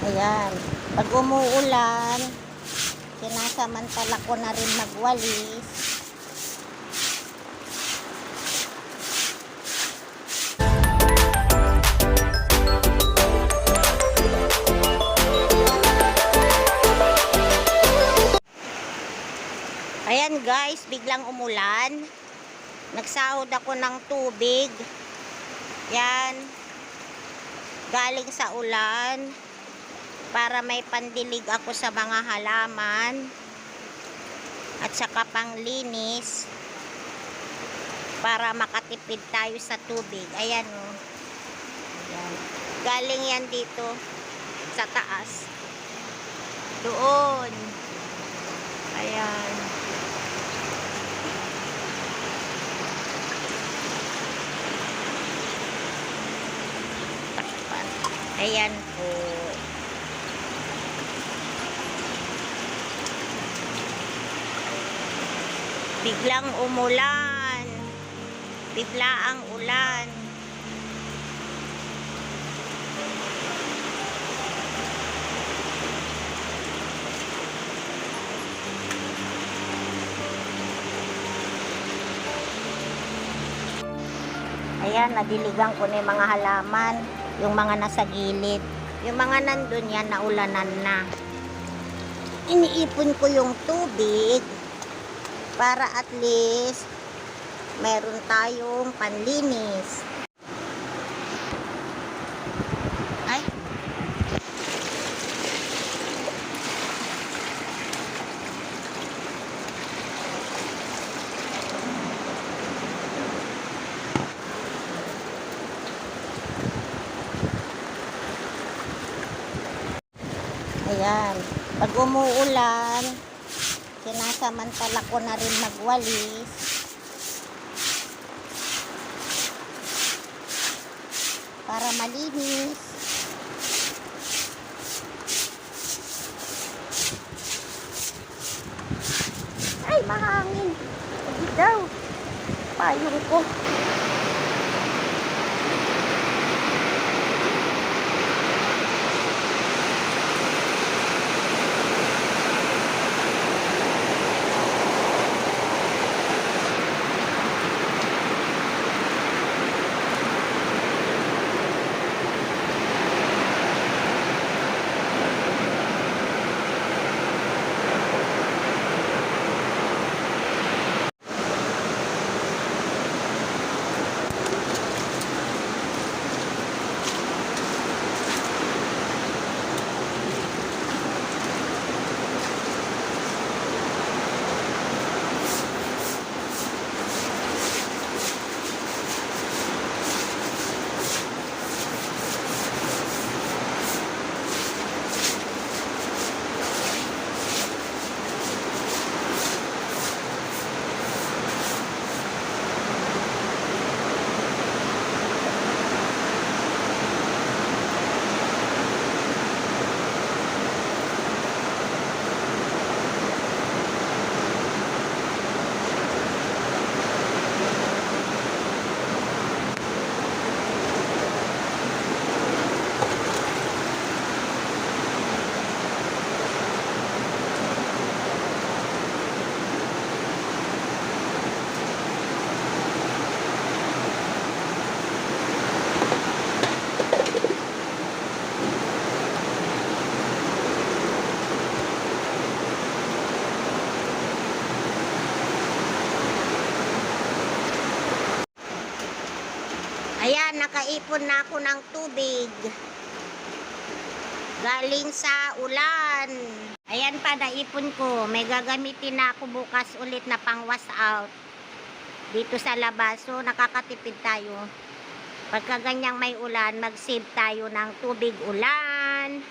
Ayan. Pag umuulan, sinasamantala ko na rin magwalis. Ayan guys, biglang umulan. Nagsahod ako ng tubig. Yan. Galing sa ulan. Para may pandilig ako sa mga halaman. At saka panglinis. Para makatipid tayo sa tubig. Ayan o. Ayan. Galing yan dito. Sa taas. Doon. Ayan. Ayan po. Biglang umulan. Bigla ang ulan. Ayan, nadiligan ko na yung mga halaman. Yung mga nasa gilid. Yung mga nandun yan, naulanan na. Iniipon ko yung tubig para at least meron tayong panlinis. Ay. Ayan. Pag umuulan, sinasamantala ko na rin magwalis. Para malinis. Ay, mahangin. Hindi daw. Payong ko. Ayan, nakaipon na ako ng tubig. Galing sa ulan. Ayan pa, naipon ko. May gagamitin na ako bukas ulit na pang wash out. Dito sa labas. So, nakakatipid tayo. Pagka ganyang may ulan, mag-save tayo ng tubig ulan.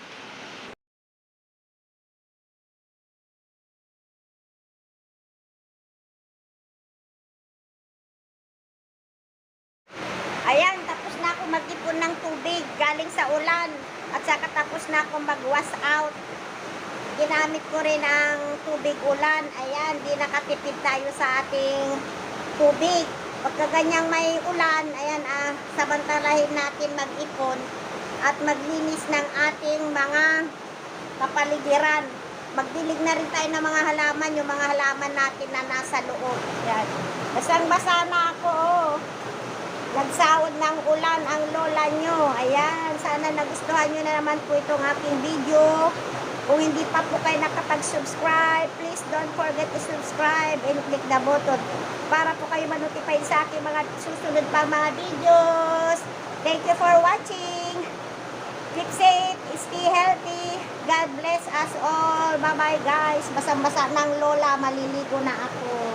Ayan, tapos na ako mag-ipon ng tubig galing sa ulan. At saka tapos na ako mag-wash out. Ginamit ko rin ang tubig ulan. Ayan, di nakatipid tayo sa ating tubig. Pagka ganyang may ulan, ayan, samantalahin natin mag-ipon at maglinis ng ating mga kapaligiran. Magdilig na rin tayo ng mga halaman, yung mga halaman natin na nasa loob. Yan. Basang-basa na ako, oh. Nagsawod ng ulan ang lola nyo. Ayan, sana nagustuhan nyo na naman po itong aking video. Kung hindi pa po kayo nakapag-subscribe, please don't forget to subscribe and click the button para po kayo ma-notify sa aking mga susunod pa mga videos. Thank you for watching. Keep safe, stay healthy. God bless us all. Bye-bye guys. Basang-basa ng lola, maliligo na ako.